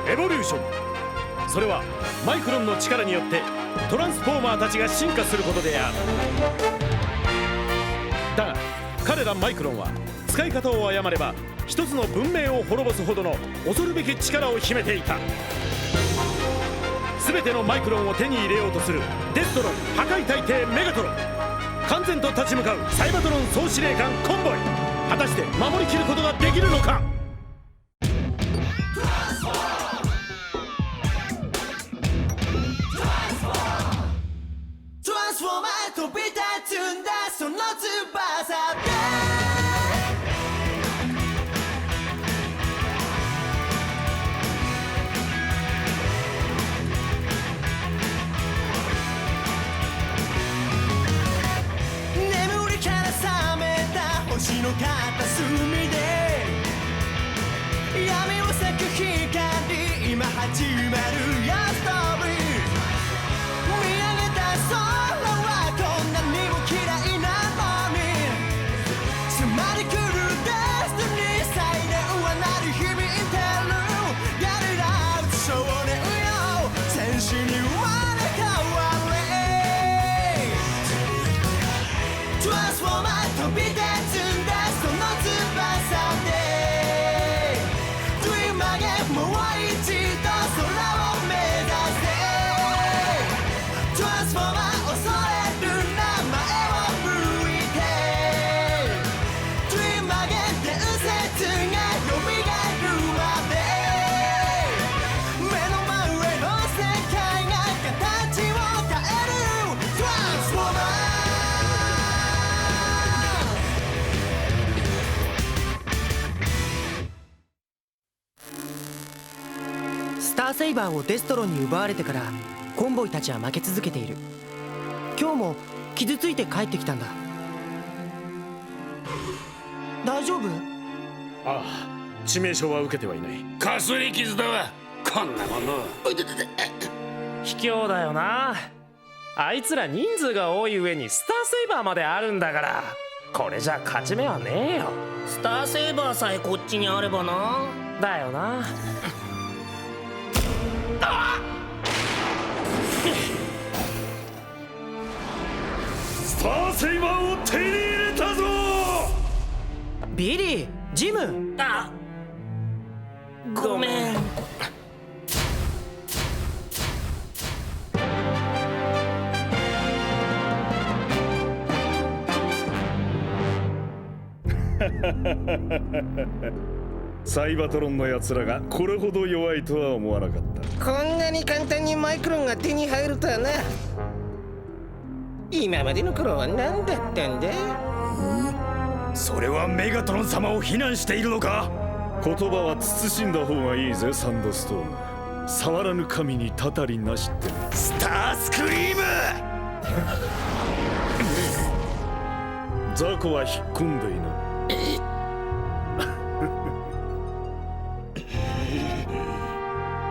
エボリューション。それはマイクロンの力によってトランスフォーマーたちが進化することである。だが彼らマイクロンは使い方を誤れば一つの文明を滅ぼすほどの恐るべき力を秘めていた。全てのマイクロンを手に入れようとするデストロン破壊大帝メガトロン、完全と立ち向かうサイバトロン総司令官コンボイ、果たして守りきることができるのか。トランスフォーマー飛び立つんだその翼で眠りから覚めた星の片隅で闇を咲く光、今始まるやストーリー。見上げた空はこんなにも綺麗なのに、迫り来るデスティニー、サイレンは鳴り響いてる。やるな少年よ、戦士に生まれ変われ。トランスフォーマー飛び立つんだその翼で、振り曲げもう一度空を目指せ。トランスフォーマー恐れるな前を向いて、振り曲げ伝説が蘇るまで、目の前の世界が形を変える。トランスフォーマー。スターセイバーをデストロンに奪われてからコンボイたちは負け続けている。今日も傷ついて帰ってきたんだ。大丈夫？ああ、致命傷は受けてはいない。かすり傷だわこんなもの。卑怯だよな。あいつら人数が多い上にスターセイバーまであるんだから、これじゃ勝ち目はねえよ。スターセイバーさえこっちにあればな。だよな。スターセイバーを手に入れたぞ。ビリー、ジム。あ、ごめん。サイバトロンのやつらがこれほど弱いとは思わなかった。こんなに簡単にマイクロンが手に入るとはな。今までの苦労は何だったんだ。それはメガトロン様を非難しているのか。言葉は慎んだ方がいいぜサンドストーム。触らぬ神にたたりなしって。スタースクリーム雑魚は引っ込んでいな。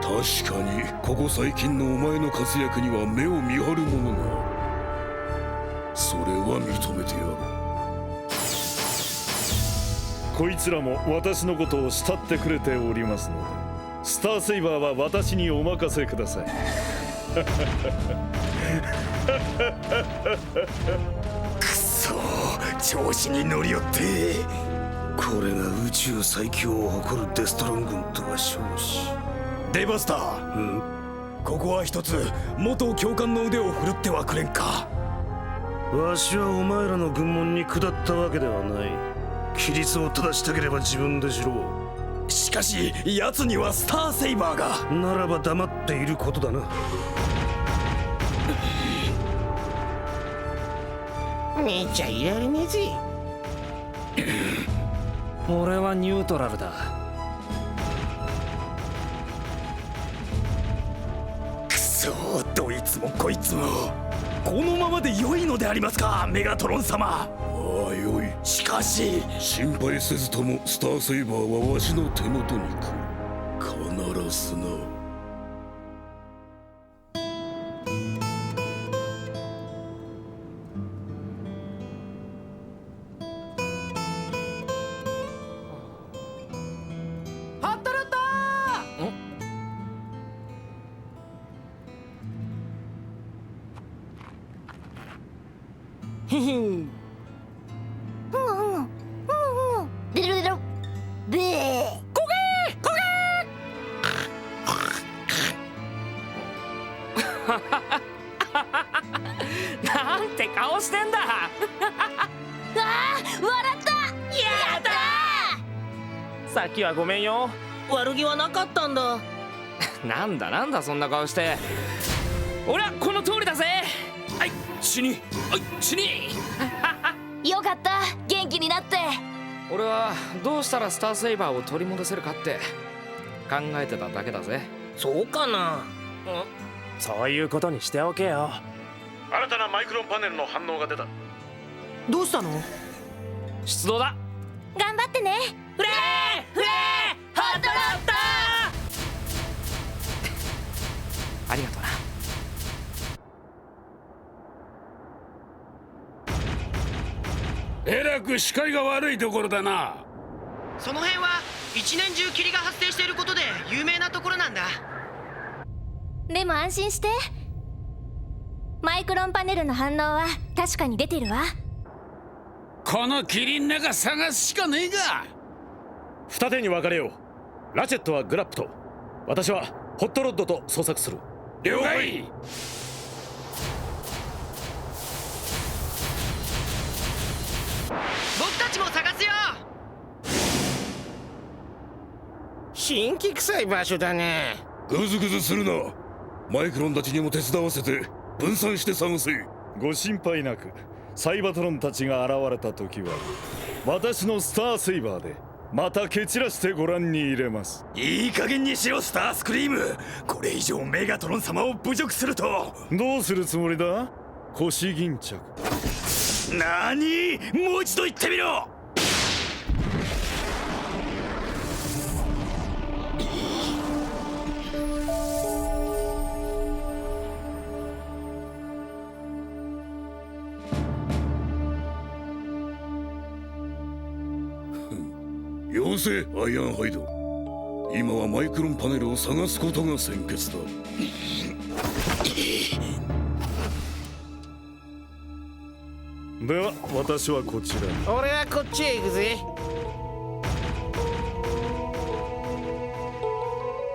確かにここ最近のお前の活躍には目を見張るものが、それは認めてやる。こいつらも私のことを慕ってくれておりますので、スターセイバーは私にお任せください。くそー、調子に乗りよって。これが宇宙最強を誇るデストロン軍とは少子。デバスター、ここは一つ元教官の腕を振るってはくれんか。わしはお前らの軍門に下ったわけではない。規律を正したければ自分でしろ。しかし奴にはスターセイバーが。ならば黙っていることだな。見ちゃいられねえぜ。俺はニュートラルだ。くそー、どいつもこいつもこのままで良いのでありますかメガトロン様。ああ、よい。しかし心配せずともスターセイバーはわしの手元に来る。必ずな。さっきはごめんよ。悪気はなかったんだ。なんだそんな顔して。俺はこの通りだぜ。はい死にはい死によかった、元気になって。俺はどうしたらスターセイバーを取り戻せるかって考えてただけだぜ。そうかな。そういうことにしておけよ。新たなマイクロンパネルの反応が出た。どうしたの？出動だ。頑張ってね。フレーフレーハットラッタありがとうな。えらく視界が悪いところだな。その辺は一年中霧が発生していることで有名なところなんだ。でも安心して、マイクロンパネルの反応は確かに出てるわ。この霧ん中探すしかねえが。二手に分かれよう。ラチェットはグラップと、私はホットロッドと捜索する。了解。僕たちも探すよ。新規臭い場所だね。グズグズするな。マイクロンたちにも手伝わせて分散して探せ。ご心配なく、サイバトロンたちが現れた時は私のスターセイバーでまた蹴散らしてご覧に入れます。いい加減にしろスタースクリーム。これ以上メガトロン様を侮辱すると。どうするつもりだ、腰巾着。なに、もう一度言ってみろ。よせアイアンハイド。今はマイクロンパネルを探すことが先決だ。では私はこちらに。俺はこっちへ行くぜ。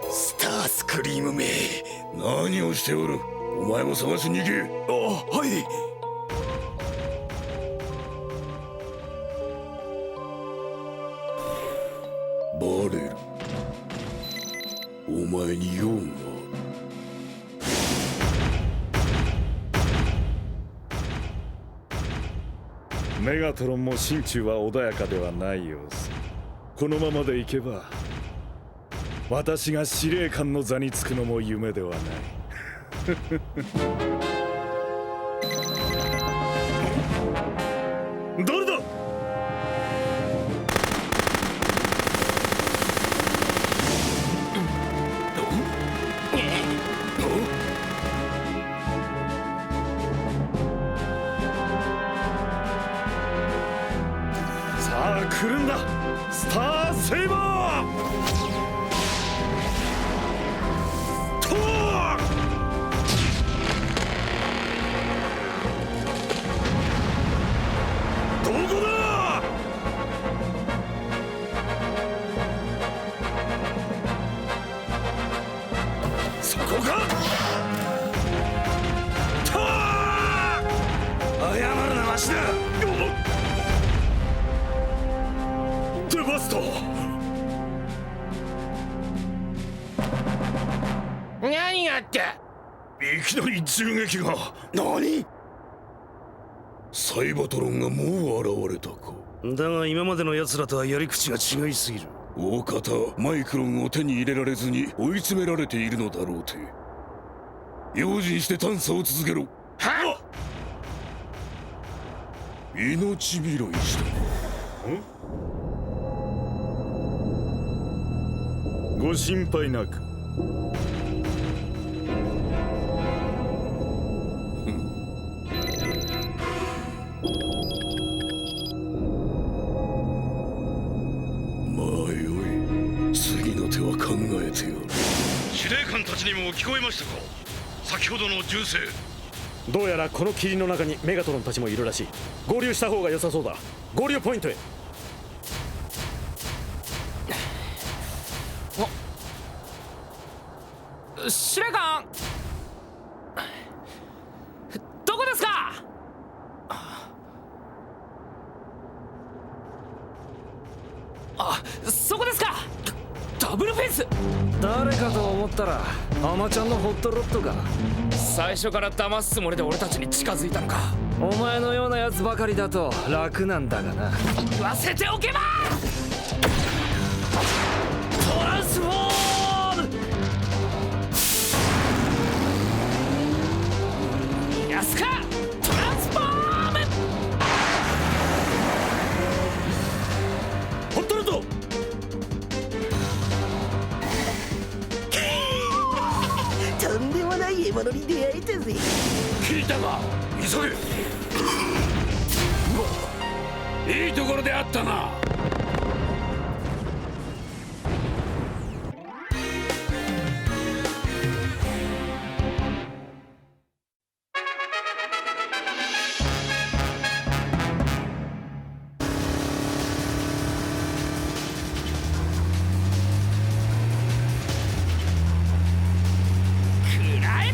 スタースクリームめ。何をしておる。お前も探しに行け。あ、はい。バレル、お前に用がある。メガトロンも心中は穏やかではない様子。このままでいけば私が司令官の座につくのも夢ではない。誰だ。さあ来るんだ、スターセイバー。とどこだ。そこか。と謝るなわしだ。デバスト。何があった。いきなり銃撃が。何。サイバトロンがもう現れたか。だが今までの奴らとはやり口が違いすぎる。大方マイクロンを手に入れられずに追い詰められているのだろうて。用心して探査を続けろ。はっ。命拾いしたご心配なく。まあよい、次の手は考えてやる。司令官たちにも聞こえましたか。先ほどの銃声。どうやらこの霧の中にメガトロンたちもいるらしい。合流した方が良さそうだ。合流ポイントへ。司令官、どこですか。あ、そこですか。ダブルフェイス。誰かと思ったらアマちゃんのホットロットか。最初から騙すつもりで俺たちに近づいたのか。お前のようなやつばかりだと楽なんだがな。言わせておけばトランスフォーム。やすかトランスフォーム。ホットロット。とんでもない獲物に出会えたぜ。聞いたか、急げ。いいところであったな。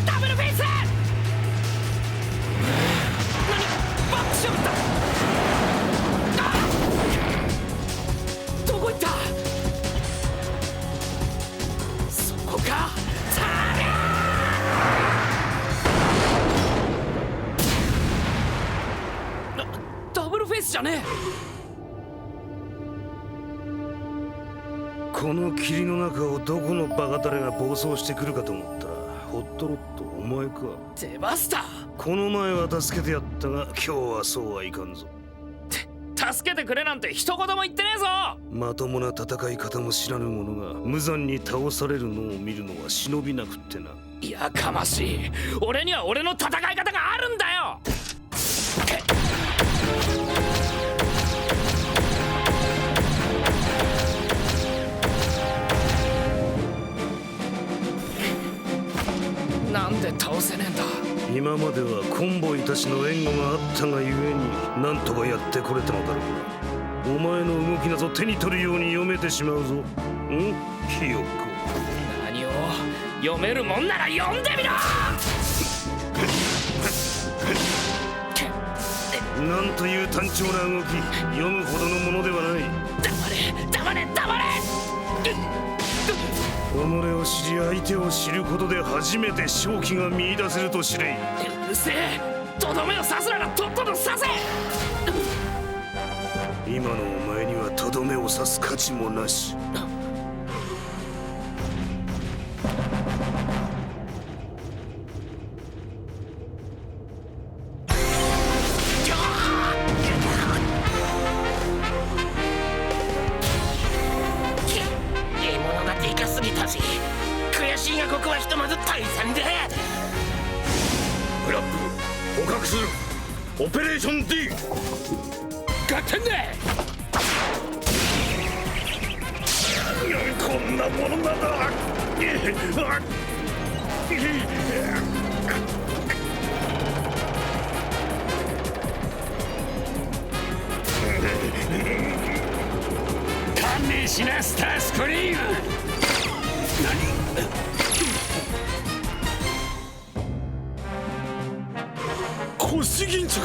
ダブルフェイス。何バックショット。どこ行った。そこか。ダブルフェイスじゃねえ。この霧の中をどこのバカタレが暴走してくるかと思ったら、ホットロットお前か。デバスター。この前は助けてやったが今日はそうはいかんぞ。助けてくれなんて一言も言ってねえぞ。まともな戦い方も知らぬ者が無残に倒されるのを見るのは忍びなくってな。やかましい。俺には俺の戦い方があるんだよ。なんで倒せねえんだ。今まではコンボイたちの援護があったがゆえになんとかやってこれたのだろうが、お前の動きなど手に取るように読めてしまうぞ。ひよっこ。何を読めるもんなら読んでみろ。なんという単調な動き、読むほどのものではない。黙れ。己を知り相手を知ることで初めて勝機が見出せると知れ。うるせえ。とどめを刺すならとっとと刺せ。今のお前にはとどめを刺す価値もなし。悔しいがここはひとまず退散で。フラップ捕獲する。オペレーション D 合点で。こんなものなら観念しなスタースクリーム。腰巾着。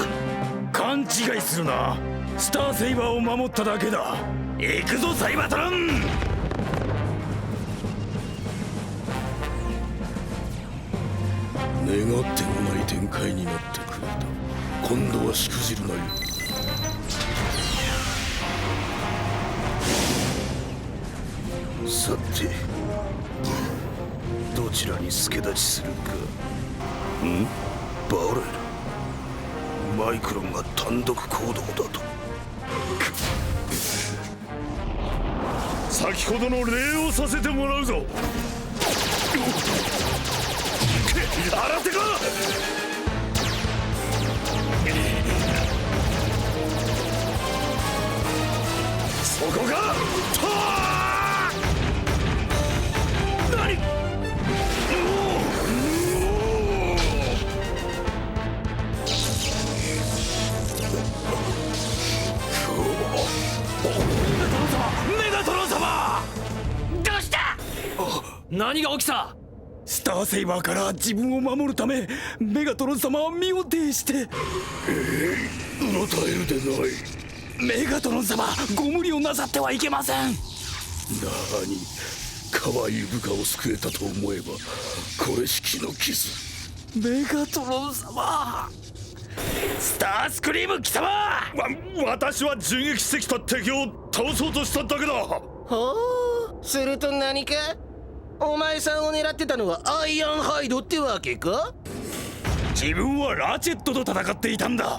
勘違いするな。スターセイバーを守っただけだ。行くぞサイバトロン。願ってもない展開になってくれた。今度はしくじるなよ。さてどちらに助太刀するか。バレル。マイクロンが単独行動だと。先ほどの礼をさせてもらうぞ。新手か。そこか。何。メガトロン様。どうした。何が起きた。スターセイバーから自分を守るためメガトロン様は身を挺して。うろたえるでない。メガトロン様、ご無理をなさってはいけません。なに、可愛い部下を救えたと思えばこれしきの傷。メガトロン様、スタースクリーム貴様、私は銃撃してきた敵を倒そうとしただけだ。ほう、すると何か？お前さんを狙ってたのはアイアンハイドってわけか？自分はラチェットと戦っていたんだ。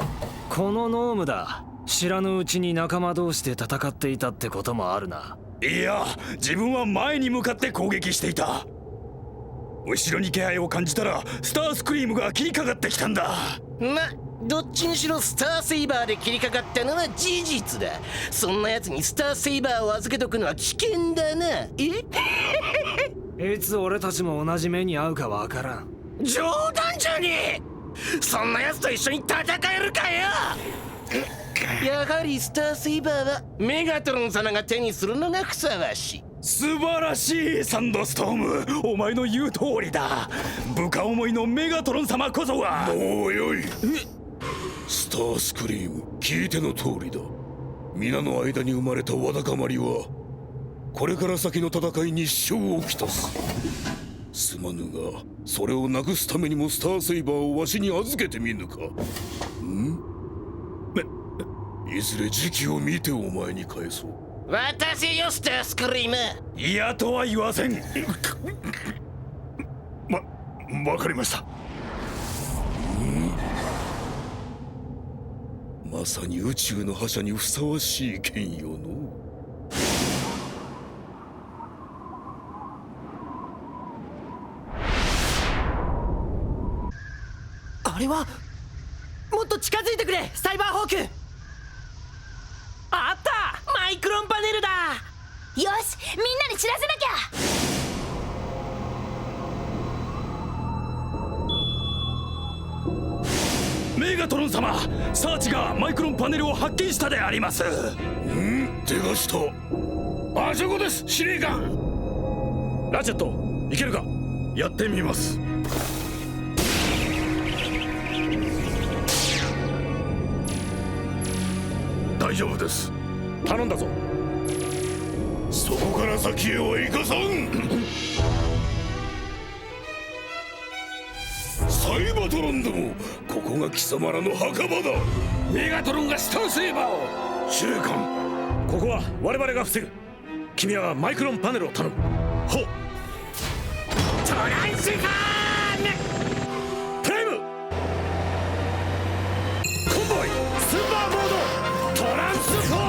このノームだ。知らぬうちに仲間同士で戦っていたってこともあるな。いや、自分は前に向かって攻撃していた。後ろに気配を感じたらスタースクリームが切りかかってきたんだ。どっちにしろスターセイバーで切りかかったのは事実だ。そんなやつにスターセイバーを預けとくのは危険だな。いつ俺たちも同じ目に遭うかわからん。冗談じゃねえ。そんなやつと一緒に戦えるかよ。やはりスターセイバーはメガトロン様が手にするのがふさわしい。素晴らしいサンドストーム、お前の言う通りだ。部下思いのメガトロン様こそが。もうよい。スタースクリーム、聞いての通りだ。皆の間に生まれたわだかまりはこれから先の戦いに支障をきたす。すまぬがそれをなくすためにもスターセイバーをわしに預けてみぬか。いずれ時期を見てお前に返そう。渡せよスタースクリーム。嫌とは言わせん。わかりました。まさに宇宙の覇者にふさわしい剣よの。あれはもっと近づいてくれ、サイバーホーク。あった、マイクロンパネルだ。よし、みんなに知らせなきゃ。メガトロン様、サーチがマイクロンパネルを発見したであります。手がした。あそこです、司令官。ラチェット、いけるか。やってみます。大丈夫です。頼んだぞ。そこから先へは行かさん。サイバトロンども、ここが貴様らの墓場だ。メガトロンがスターセーバーを。司令官、ここは我々が防ぐ。君はマイクロンパネルを頼む。ほう。トランスファームプライムコンボイスーパーモードトランスフォーム。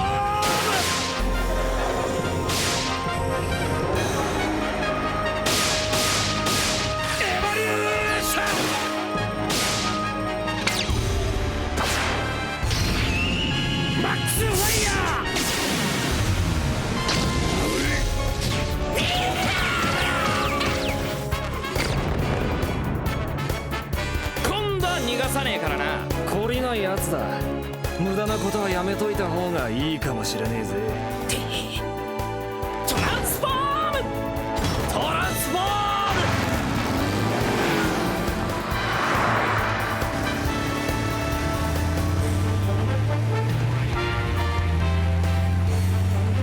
エボリューション。マックスファイヤー。逃がさねえからな。懲りないやつだ。無駄なことはやめといた方がいいかもしれねえぜ。トランスフォーム、トランスフォー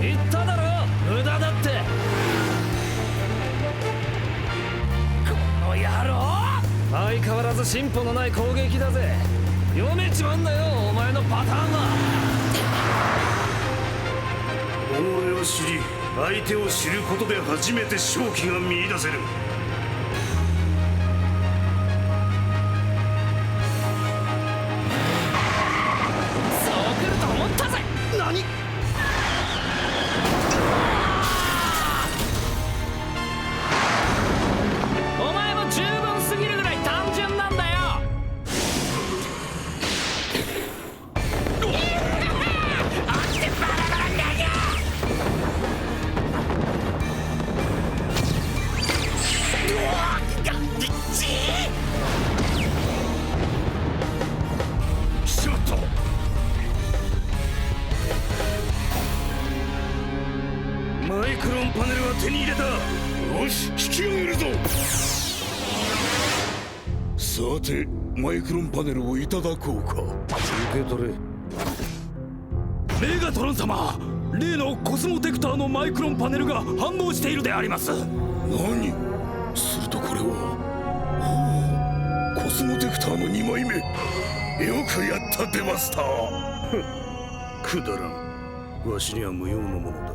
ム。言っただろ、無駄だって。この野郎、相変わらず進歩のない攻撃だぜ。読めちまうんだよ、お前のパターンは。己を知り相手を知ることで初めて勝機が見出せる。そう来ると思ったぜ。何？お前も十分すぎるぐらい単純なんだよ。しまった。マイクロンパネルは手に入れた。よし、引き上げるぞ。さて、マイクロンパネルをいただこうか。受け取れ。メガトロン様、例のコスモテクターのマイクロンパネルが反応しているであります。何？するとこれは、おお、コスモテクターの2枚目。よくやったデバスター。くだらん。わしには無用のものだ。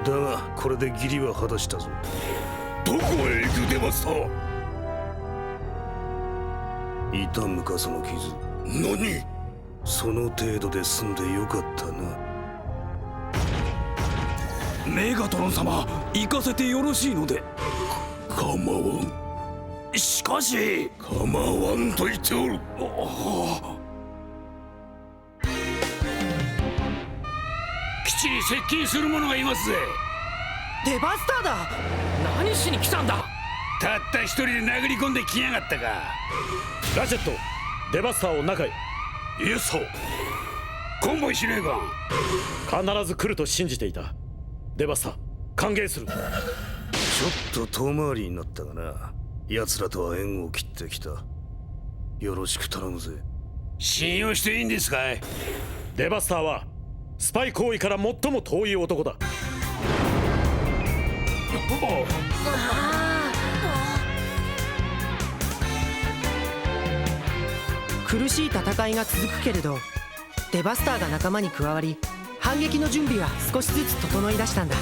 だがこれで義理は果たしたぞ。どこへ行くデバスター？痛むかその傷。何？その程度で済んでよかったな。メガトロン様、行かせてよろしいので。構わん。しかし構わんと言っておる。基地に接近する者がいますぜ。デバスターだ。何しに来たんだ。たった一人で殴り込んできやがったか。ラチェット、デバスターを中へ。イエス。コンボイ司令官、必ず来ると信じていた。デバスター、歓迎する。ちょっと遠回りになったがな。奴らとは縁を切ってきた。よろしく頼むぜ。信用していいんですかい？デバスターはスパイ行為から最も遠い男だ。苦しい戦いが続くけれど、デバスターが仲間に加わり、反撃の準備は少しずつ整い出したんだ。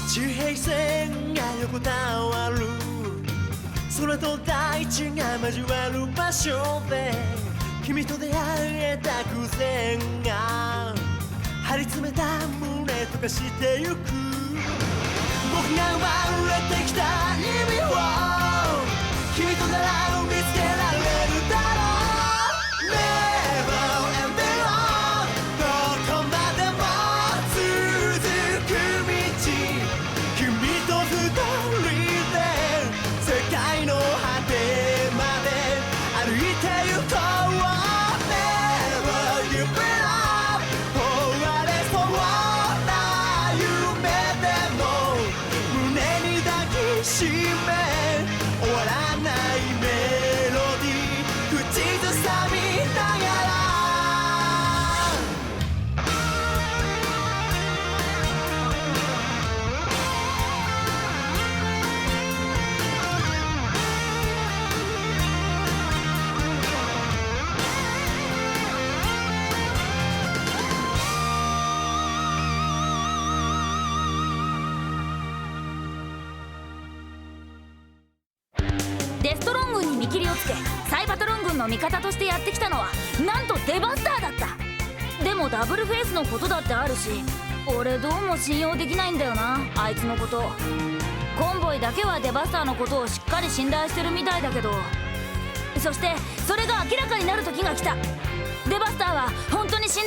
地平線が横たわる、空と大地が交わる場所で君と出会えた偶然が張り詰めた胸とかしてゆく。僕が生まれてきた意味を君となら見つけられるだろう。 Never and beyond どこまでも続く道、君と二人で世界の果てまで歩いてゆこう。 Never give it up 終われそうな夢でも胸に抱きしめ終わらないメロディー口ずさみながらデストロン軍に見切りをつけサイバトロン軍の味方としてやってきたのはなんとデバスターだった。でもダブルフェイスのことだってあるし、俺どうも信用できないんだよな、あいつのこと。コンボイだけはデバスターのことをしっかり信頼してるみたいだけど、そしてそれが明らかになる時が来た。デバスターは本当に信